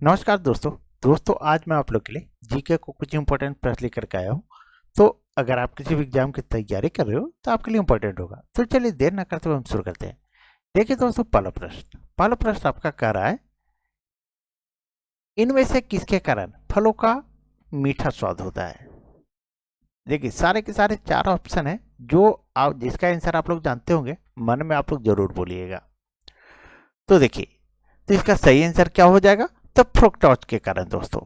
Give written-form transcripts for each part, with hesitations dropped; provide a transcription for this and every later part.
नमस्कार दोस्तों आज मैं आप लोग के लिए जीके को कुछ इंपॉर्टेंट प्रश्न लेकर के आया हूँ। तो अगर आप किसी भी एग्जाम की तैयारी कर रहे हो तो आपके लिए इंपॉर्टेंट होगा। तो चलिए देर ना करते हुए हम शुरू करते हैं। देखिए दोस्तों, पहला प्रश्न आपका कह रहा है, इनमें से किसके कारण फलों का मीठा स्वाद होता है। देखिए सारे के सारे चार ऑप्शन है, जो आप जिसका आंसर आप लोग जानते होंगे, मन में आप लोग जरूर बोलिएगा। तो देखिए, तो इसका सही आंसर क्या हो जाएगा? तो फ्रुक्टोज के कारण दोस्तों।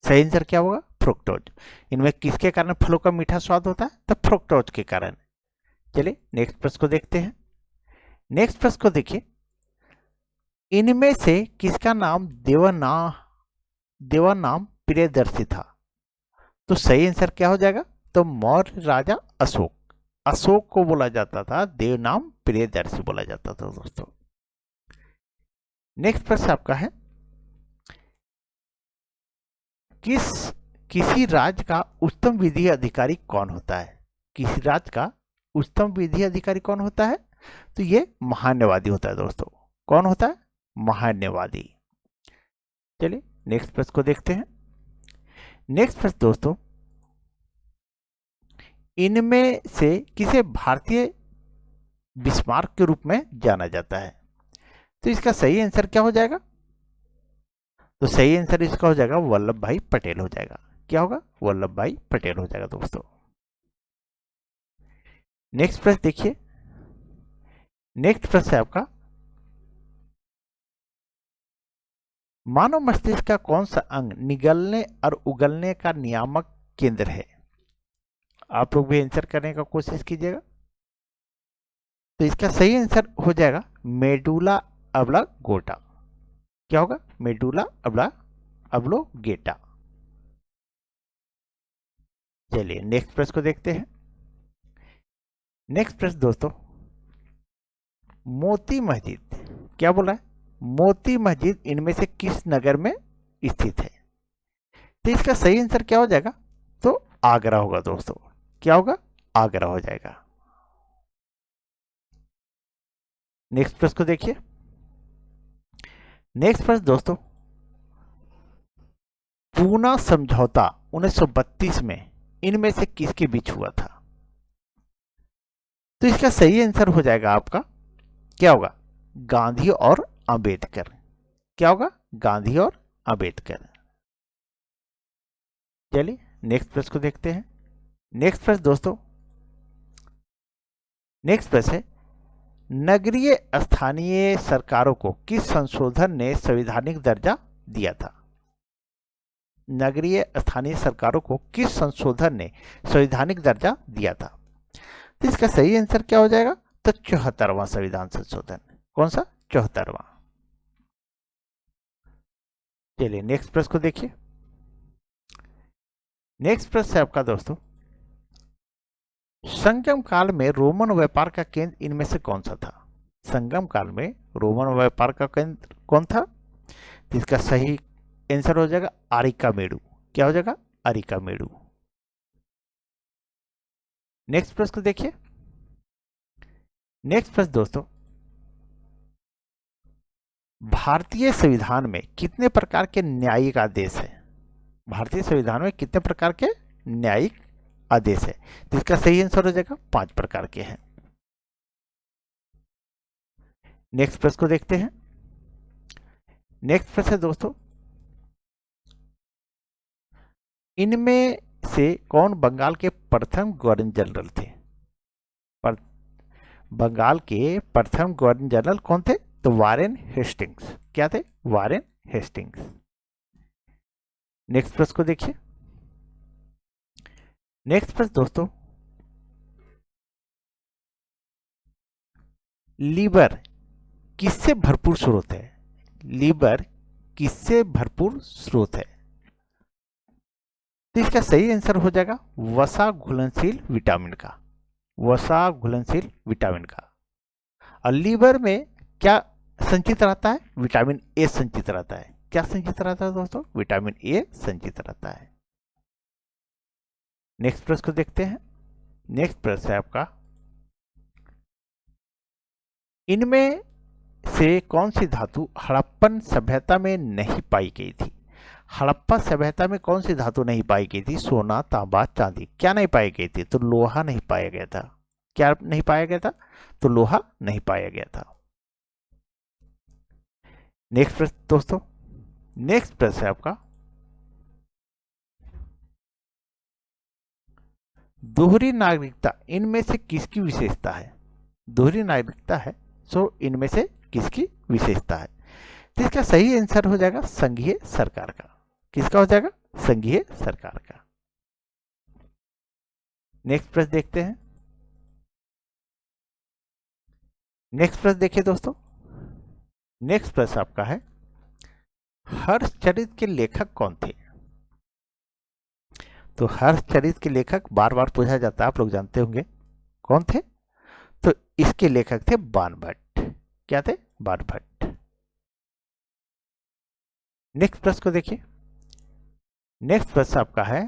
सही आंसर क्या होगा? फ्रुक्टोज। इनमें किसके कारण फलों का मीठा स्वाद होता है? तो फ्रुक्टोज के कारण। चलिए नेक्स्ट प्रश्न को देखते हैं। नेक्स्ट प्रश्न को देखिए, इनमें से किसका नाम देवा नाम प्रियदर्शी था। तो सही आंसर क्या हो जाएगा? तो मौर्य राजा अशोक। अशोक को बोला जाता था देव नाम प्रियदर्शी बोला जाता था दोस्तों। नेक्स्ट प्रश्न आपका है, किस किसी राज्य का उच्चतम विधि अधिकारी कौन होता है। किसी राज्य का उच्चतम विधि अधिकारी कौन होता है? तो ये महान्यवादी होता है दोस्तों। कौन होता है? महान्यवादी। चलिए नेक्स्ट प्रश्न को देखते हैं। नेक्स्ट प्रश्न दोस्तों, इनमें से किसे भारतीय बिस्मार्क के रूप में जाना जाता है। तो इसका सही आंसर क्या हो जाएगा? तो सही आंसर इसका हो जाएगा वल्लभ भाई पटेल हो जाएगा। क्या होगा? वल्लभ भाई पटेल हो जाएगा दोस्तों। नेक्स्ट प्रश्न देखिए। नेक्स्ट प्रश्न है आपका, मानव मस्तिष्क का कौन सा अंग निगलने और उगलने का नियामक केंद्र है। आप लोग भी आंसर करने का कोशिश कीजिएगा। तो इसका सही आंसर हो जाएगा मेडुला अब्लांगेटा। क्या होगा? मेडुला अब्लांगेटा। चलिए नेक्स्ट प्रश्न को देखते हैं। नेक्स्ट प्रश्न दोस्तों, मोती मस्जिद, क्या बोला है? मोती मस्जिद इनमें से किस नगर में स्थित है। तो इसका सही आंसर क्या हो जाएगा? तो आगरा होगा दोस्तों। क्या होगा? आगरा हो जाएगा। नेक्स्ट प्रश्न को देखिए। नेक्स्ट प्रश्न दोस्तों, पूना समझौता 1932 में इनमें से किसके बीच हुआ था। तो इसका सही आंसर हो जाएगा आपका, क्या होगा? गांधी और अंबेडकर। क्या होगा? गांधी और अंबेडकर। चलिए नेक्स्ट प्रश्न को देखते हैं। नेक्स्ट प्रश्न दोस्तों, नेक्स्ट प्रश्न है, नगरीय स्थानीय सरकारों को किस संशोधन ने संवैधानिक दर्जा दिया था। नगरीय स्थानीय सरकारों को किस संशोधन ने संवैधानिक दर्जा दिया था। तो इसका सही आंसर क्या हो जाएगा? तो 74वां संविधान संशोधन। कौन सा? 74वां। चलिए नेक्स्ट प्रश्न को देखिए। नेक्स्ट प्रश्न है आपका दोस्तों, संगम काल में रोमन व्यापार का केंद्र इनमें से कौन सा था। संगम काल में रोमन व्यापार का केंद्र कौन था? तो इसका सही आंसर हो जाएगा आरिका मेडू। क्या हो जाएगा? आरिका मेडू। नेक्स्ट प्रश्न देखिए। नेक्स्ट प्रश्न दोस्तों, भारतीय संविधान में कितने प्रकार के न्यायिक आदेश है। भारतीय संविधान में कितने प्रकार के न्यायिक आदेश है। तो इसका सही आंसर हो जाएगा 5 प्रकार के हैं। नेक्स्ट प्रश्न को देखते हैं। नेक्स्ट प्रश्न है दोस्तों, इनमें से कौन बंगाल के प्रथम गवर्नर जनरल थे। पर बंगाल के प्रथम गवर्नर जनरल कौन थे? तो वारेन हेस्टिंग्स। क्या थे? Warren Hastings. नेक्स्ट प्रश्न को देखिए। नेक्स्ट प्रश्न दोस्तों, लीवर किससे भरपूर स्रोत है। लीवर किससे भरपूर स्रोत है। तो इसका सही आंसर हो जाएगा वसा घुलनशील विटामिन का। वसा घुलनशील विटामिन का। और लीवर में क्या संचित रहता है? विटामिन ए संचित रहता है। क्या संचित रहता है दोस्तों? विटामिन ए संचित रहता है। नेक्स्ट प्रश्न को देखते हैं। नेक्स्ट प्रश्न है आपका, इनमें से कौन सी धातु हड़प्पन सभ्यता में नहीं पाई गई थी? हड़प्पा सभ्यता में कौन सी धातु नहीं पाई गई थी? सोना, तांबा, चांदी। क्या नहीं पाई गई थी? तो लोहा नहीं पाया गया था। क्या नहीं पाया गया था? तो लोहा नहीं पाया गया था। नेक्स्ट प्रश्न दोस्तों, नेक्स्ट प्रश्न है आपका, दोहरी नागरिकता इनमें से किसकी विशेषता है? दोहरी नागरिकता है, सो इनमें से किसकी विशेषता है? तो इसका सही आंसर हो जाएगा संघीय सरकार का। किसका हो जाएगा? संघीय सरकार का। नेक्स्ट प्रश्न देखते हैं। नेक्स्ट प्रश्न देखिए दोस्तों, नेक्स्ट प्रश्न आपका है, हर्षचरित के लेखक कौन थे? तो हर्षचरित के लेखक बार बार पूछा जाता है, आप लोग जानते होंगे कौन थे। तो इसके लेखक थे बाणभट्ट। क्या थे? बाणभट्ट। नेक्स्ट प्रश्न को देखिए। नेक्स्ट प्रश्न आपका है,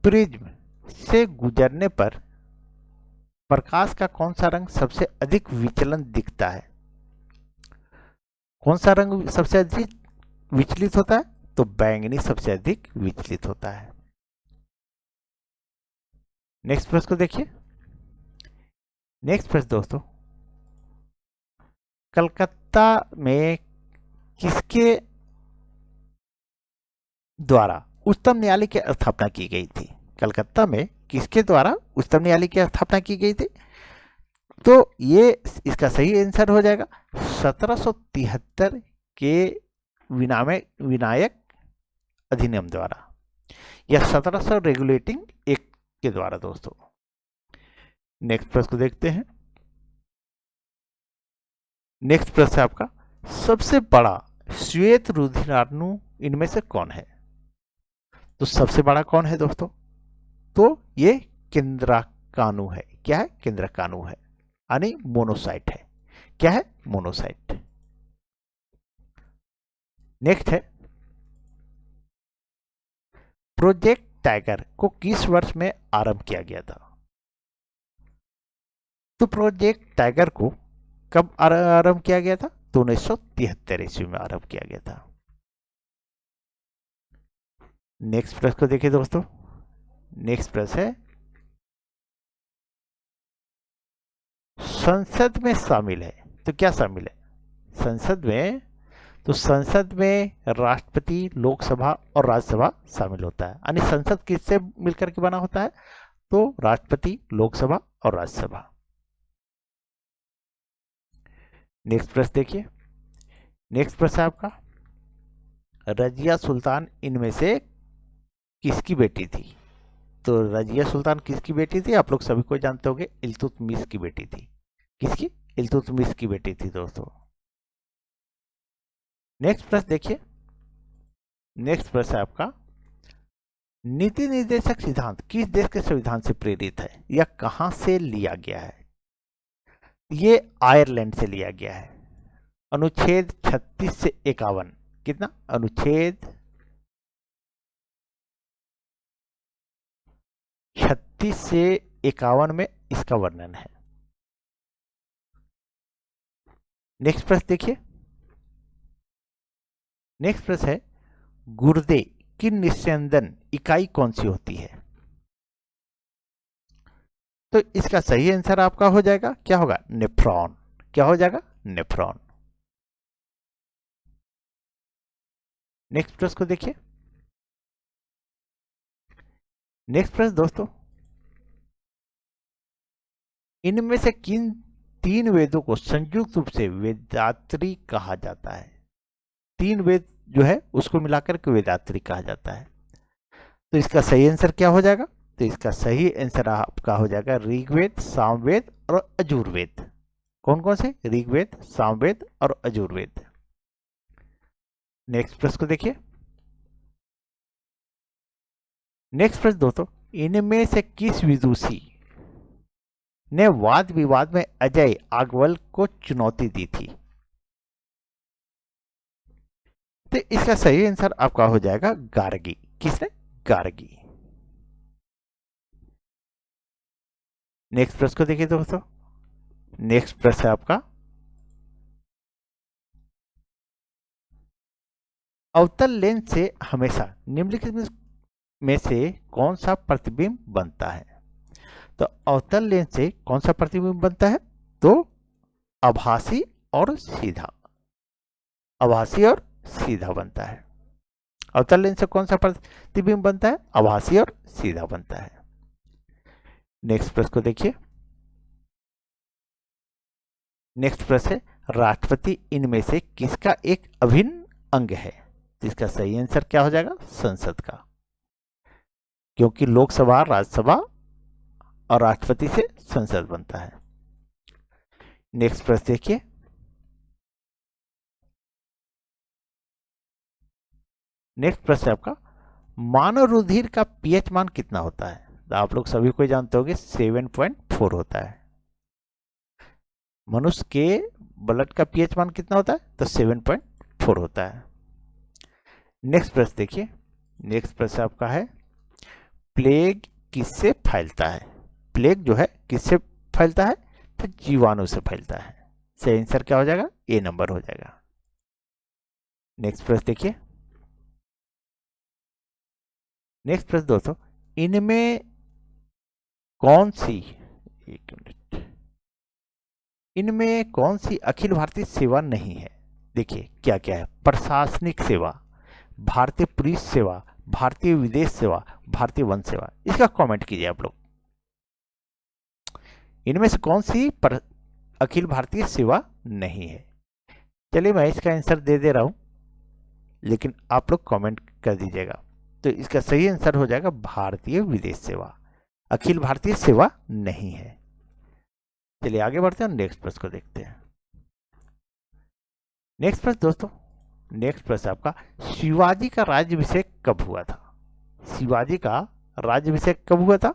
प्रिज्म से गुजरने पर प्रकाश का कौन सा रंग सबसे अधिक विचलन दिखता है? कौन सा रंग सबसे अधिक विचलित होता है? तो बैंगनी सबसे अधिक विचलित होता है। नेक्स्ट प्रश्न को देखिए। नेक्स्ट प्रश्न दोस्तों, कलकत्ता में किसके द्वारा उच्चतम न्यायालय की स्थापना की गई थी? कलकत्ता में किसके द्वारा उच्चतम न्यायालय की स्थापना की गई थी? तो ये इसका सही आंसर हो जाएगा 1773 के विनायक अधिनियम द्वारा, या 1700 रेगुलेटिंग एक्ट के द्वारा दोस्तों। नेक्स्ट प्रश्न को देखते हैं। नेक्स्ट प्रश्न आपका, सबसे बड़ा श्वेत रुधिराणु इनमें से कौन है? तो सबसे बड़ा कौन है दोस्तों? तो ये केंद्रकाणु है। क्या है? केंद्रकाणु है, यानी मोनोसाइट है। क्या है? मोनोसाइट। नेक्स्ट है, प्रोजेक्ट टाइगर को किस वर्ष में आरंभ किया गया था? तो प्रोजेक्ट टाइगर को कब आरंभ किया गया था? तो 1973 ईस्वी में आरंभ किया गया था। नेक्स्ट प्रश्न को देखिए दोस्तों। नेक्स्ट प्रश्न है, संसद में शामिल है। तो क्या शामिल है संसद में? तो संसद में राष्ट्रपति, लोकसभा और राज्यसभा शामिल होता है। यानी संसद किससे मिलकर के बना होता है? तो राष्ट्रपति, लोकसभा और राज्यसभा। नेक्स्ट प्रश्न देखिए। नेक्स्ट प्रश्न आपका, रजिया सुल्तान इनमें से किसकी बेटी थी? तो रजिया सुल्तान किसकी बेटी थी? आप लोग सभी को जानते होंगे, इल्तुतमिश की बेटी थी। किसकी? इल्तुतमिश की बेटी थी दोस्तों। नेक्स्ट प्रश्न देखिए। नेक्स्ट प्रश्न है आपका, नीति निर्देशक सिद्धांत किस देश के संविधान से प्रेरित है या कहां से लिया गया है? ये आयरलैंड से लिया गया है। अनुच्छेद 36 से 51। कितना? अनुच्छेद 36 से 51 में इसका वर्णन है। नेक्स्ट प्रश्न देखिए। नेक्स्ट प्रश्न है, गुर्दे की निस्यंदन इकाई कौन सी होती है? तो इसका सही आंसर आपका हो जाएगा, क्या होगा? नेफ्रॉन। क्या हो जाएगा? नेफ्रॉन। नेक्स्ट प्रश्न को देखिए। नेक्स्ट प्रश्न दोस्तों, इनमें से किन 3 वेदों को संयुक्त रूप से वेदात्री कहा जाता है? 3 वेद जो है उसको मिलाकर के वेदात्री कहा जाता है। तो इसका सही आंसर क्या हो जाएगा? तो इसका सही आंसर आपका हो जाएगा ऋग्वेद, सामवेद और अजुर्वेद। कौन कौन से? ऋग्वेद, सामवेद और अजुर्वेद। नेक्स्ट प्रश्न को देखिए। नेक्स्ट प्रश्न दोस्तों, इनमें से किस विदुषी ने वाद विवाद में अजय आगवल को चुनौती दी थी? तो इसका सही आंसर आपका हो जाएगा गार्गी। किसने? गार्गी। नेक्स्ट प्रश्न को देखिए दोस्तों। नेक्स्ट प्रश्न है आपका, अवतल लेंस से हमेशा निम्नलिखित में से कौन सा प्रतिबिंब बनता है? तो अवतल लेंस से कौन सा प्रतिबिंब बनता है? तो आभासी और सीधा, आभासी और सीधा बनता है। अवतल लेंस से कौन सा प्रतिबिंब बनता है? आभासी और सीधा बनता है। नेक्स्ट प्रश्न को देखिए। नेक्स्ट प्रश्न है, राष्ट्रपति इनमें से किसका एक अभिन्न अंग है? जिसका सही आंसर क्या हो जाएगा? संसद का, क्योंकि लोकसभा, राज्यसभा और राष्ट्रपति से संसद बनता है। नेक्स्ट प्रश्न देखिए। नेक्स्ट प्रश्न है आपका, मानव रुधिर का पीएच मान कितना होता है? तो आप लोग सभी को जानते होंगे 7.4 होता है। मनुष्य के ब्लड का पीएच मान कितना होता है? तो 7.4 होता है। नेक्स्ट प्रश्न देखिए। नेक्स्ट प्रश्न आपका है, प्लेग किससे फैलता है? प्लेग जो है किससे फैलता है? तो जीवाणु से फैलता है। सही आंसर क्या हो जाएगा? ए नंबर हो जाएगा। नेक्स्ट प्रश्न देखिए। नेक्स्ट प्रश्न दोस्तों, इनमें कौन सी, एक मिनट, इनमें कौन सी अखिल भारतीय सेवा नहीं है? देखिए क्या क्या है। प्रशासनिक सेवा, भारतीय पुलिस सेवा, भारतीय विदेश सेवा, भारतीय वन सेवा। इसका कमेंट कीजिए आप लोग। इनमें से कौन सी अखिल भारतीय सेवा नहीं है? चलिए मैं इसका आंसर दे रहा हूं, लेकिन आप लोग कमेंट कर दीजिएगा। तो इसका सही आंसर हो जाएगा भारतीय विदेश सेवा। अखिल भारतीय सेवा नहीं है। चलिए आगे बढ़ते हैं, नेक्स्ट प्रश्न को देखते हैं। नेक्स्ट प्रश्न दोस्तों, नेक्स्ट प्रश्न आपका, शिवाजी का राज्याभिषेक कब हुआ था? शिवाजी का राज्याभिषेक कब हुआ था?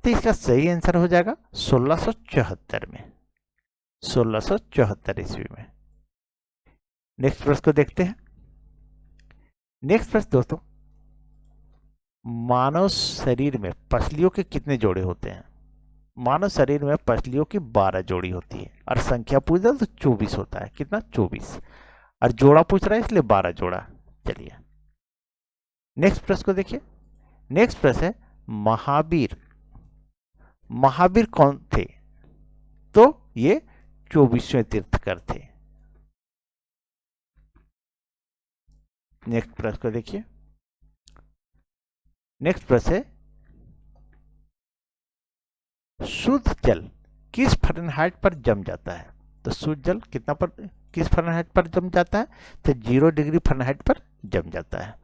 तो इसका सही आंसर हो जाएगा 1674 में, 1674 ईस्वी में। नेक्स्ट प्रश्न को देखते हैं। नेक्स्ट प्रश्न दोस्तों, मानव शरीर में पसलियों के कितने जोड़े होते हैं? मानव शरीर में पसलियों की 12 जोड़ी होती है, और संख्या पूछ रहा तो 24 होता है। कितना? 24। और जोड़ा पूछ रहा है इसलिए 12 जोड़ा। चलिए नेक्स्ट प्रश्न को देखिए। नेक्स्ट प्रश्न है, महावीर, महावीर कौन थे? तो ये 24वें तीर्थकर थे। नेक्स्ट प्रश्न को देखिए। नेक्स्ट प्रश्न है, शुद्ध जल किस फ़ारेनहाइट पर जम जाता है? तो शुद्ध जल कितना पर, किस फ़ारेनहाइट पर जम जाता है? तो 0 डिग्री फ़ारेनहाइट पर जम जाता है।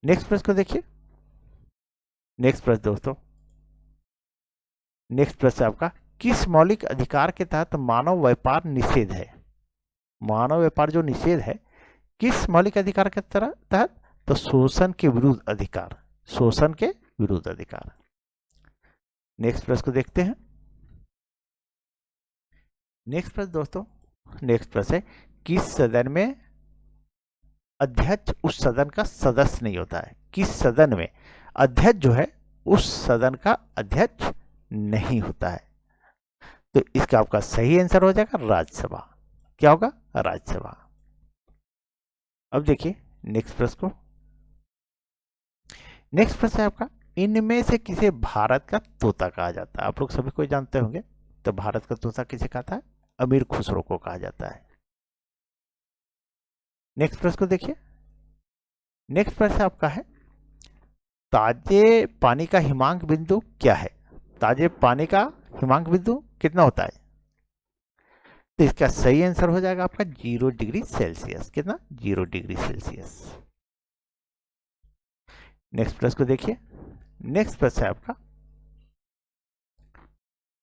नेक्स्ट प्रश्न को देखिए। नेक्स्ट प्रश्न दोस्तों, नेक्स्ट प्रश्न आपका, किस मौलिक अधिकार के तहत मानव व्यापार निषेध है? मानव व्यापार जो निषेध है किस मौलिक अधिकार के तहत? तो शोषण के विरुद्ध अधिकार, शोषण के विरुद्ध अधिकार। नेक्स्ट प्रश्न को देखते हैं। नेक्स्ट प्रश्न दोस्तों, नेक्स्ट प्रश्न है, किस सदन में अध्यक्ष उस सदन का सदस्य नहीं होता है? किस सदन में अध्यक्ष जो है उस सदन का अध्यक्ष नहीं होता है? तो इसका आपका सही आंसर हो जाएगा राज्यसभा। क्या होगा? राज्यसभा। अब देखिए नेक्स्ट प्रश्न को। नेक्स्ट प्रश्न है आपका, इनमें से किसे भारत का तोता कहा जाता है? आप लोग सभी को जानते होंगे। तो भारत का तोता किसे कहता है? अमीर खुसरो को कहा जाता है। नेक्स्ट प्रश्न को देखिए। नेक्स्ट प्रश्न आपका है, ताजे पानी का हिमांक बिंदु क्या है? ताजे पानी का हिमांक बिंदु कितना होता है? तो इसका सही आंसर हो जाएगा आपका 0 डिग्री सेल्सियस। कितना? 0 डिग्री सेल्सियस। नेक्स्ट प्रश्न को देखिए। नेक्स्ट प्रश्न है आपका,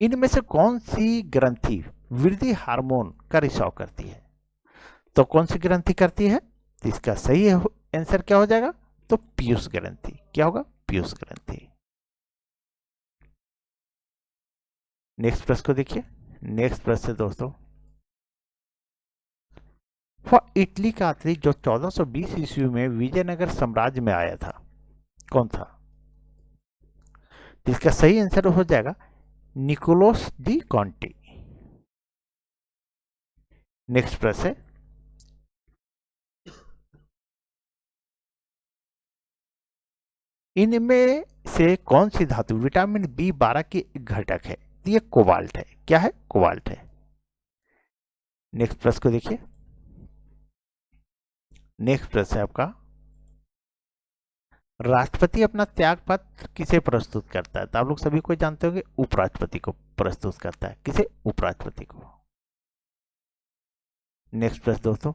इनमें से कौन सी ग्रंथि वृद्धि हार्मोन का रिसाव करती है? तो कौन सी ग्रंथि करती है? तो इसका सही आंसर क्या हो जाएगा? तो पीयूष ग्रंथि। क्या होगा? पीयूष ग्रंथि। नेक्स्ट प्रश्न को देखिए। नेक्स्ट प्रश्न दोस्तों, वह इटली का यात्री जो 1420 ईस्वी में विजयनगर साम्राज्य में आया था, कौन था? तो इसका सही आंसर हो जाएगा निकोलस डी कॉन्टी। नेक्स्ट प्रश्न है, इनमें से कौन सी धातु विटामिन B12 की घटक है? ये कोबाल्ट है। क्या है? कोबाल्ट है। नेक्स्ट प्रश्न को देखिए। नेक्स्ट प्रश्न है आपका, राष्ट्रपति अपना त्याग पत्र किसे प्रस्तुत करता है? तो आप लोग सभी को जानते होंगे, उपराष्ट्रपति को प्रस्तुत करता है। किसे? उपराष्ट्रपति को। नेक्स्ट प्रश्न दोस्तों,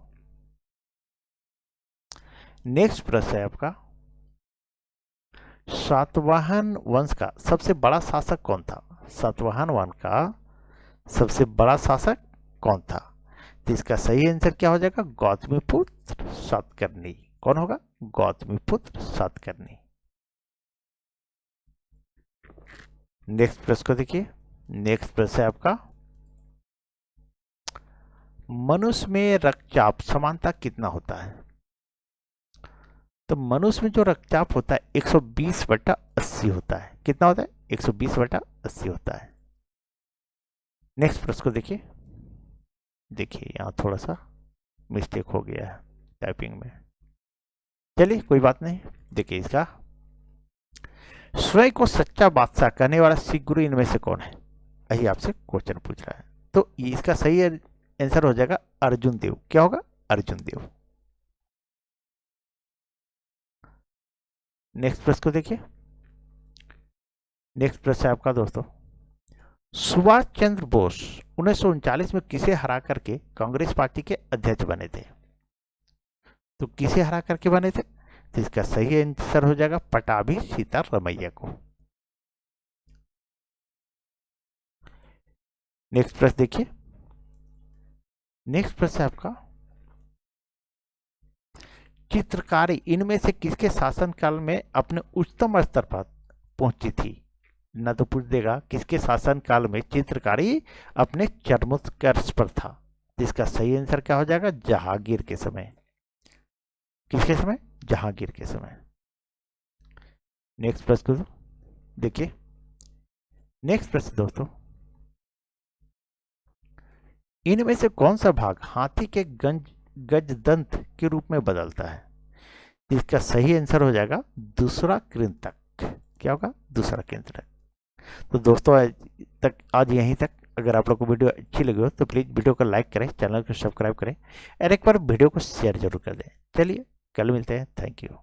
नेक्स्ट प्रश्न है आपका, सातवाहन वंश का सबसे बड़ा शासक कौन था? सातवाहन वंश का सबसे बड़ा शासक कौन था? तो इसका सही आंसर क्या हो जाएगा? गौतमीपुत्र सातकर्णी। कौन होगा? गौतमीपुत्र सातकर्णी। नेक्स्ट प्रश्न को देखिए। नेक्स्ट प्रश्न है आपका, मनुष्य में रक्तचाप समानता कितना होता है? तो मनुष्य में जो रक्तचाप होता है 120/80 होता है। कितना होता है? 120/80 होता है। नेक्स्ट प्रश्न को देखिए। देखिए यहाँ थोड़ा सा मिस्टेक हो गया है टाइपिंग में, चलिए कोई बात नहीं। देखिए इसका, स्वयं को सच्चा बादशाह कहने वाला सिख गुरु इनमें से कौन है? यही आपसे क्वेश्चन पूछ रहा है। तो इसका सही आंसर हो जाएगा अर्जुन देव। क्या होगा? अर्जुन देव। नेक्स्ट प्रश्न को देखिए। नेक्स्ट प्रश्न है आपका दोस्तों, सुभाष चंद्र बोस 1939 में किसे हरा करके कांग्रेस पार्टी के अध्यक्ष बने थे? तो किसे हरा करके बने थे? तो इसका सही आंसर हो जाएगा पटाभी सीतारमैया को। नेक्स्ट प्रश्न देखिए। नेक्स्ट प्रश्न है आपका, चित्रकारी इनमें से किसके शासनकाल में अपने उच्चतम स्तर पर पहुंची थी? न तो पूछ देगा किसके शासनकाल में चित्रकारी अपने चरमोत्कर्ष पर था। इसका सही आंसर क्या हो जाएगा? जहांगीर के समय। किसके समय? जहांगीर के समय। नेक्स्ट प्रश्न देखिए। नेक्स्ट प्रश्न दोस्तों, इनमें से कौन सा भाग हाथी के गजदंत के रूप में बदलता है? इसका सही आंसर हो जाएगा दूसरा कृंतक। क्या होगा? दूसरा कृंतक। तो दोस्तों आज यहीं तक। अगर आप लोग को वीडियो अच्छी लगी हो तो प्लीज़ वीडियो को लाइक करें, चैनल को सब्सक्राइब करें और एक बार वीडियो को शेयर जरूर कर दें। चलिए कल मिलते हैं। Thank you.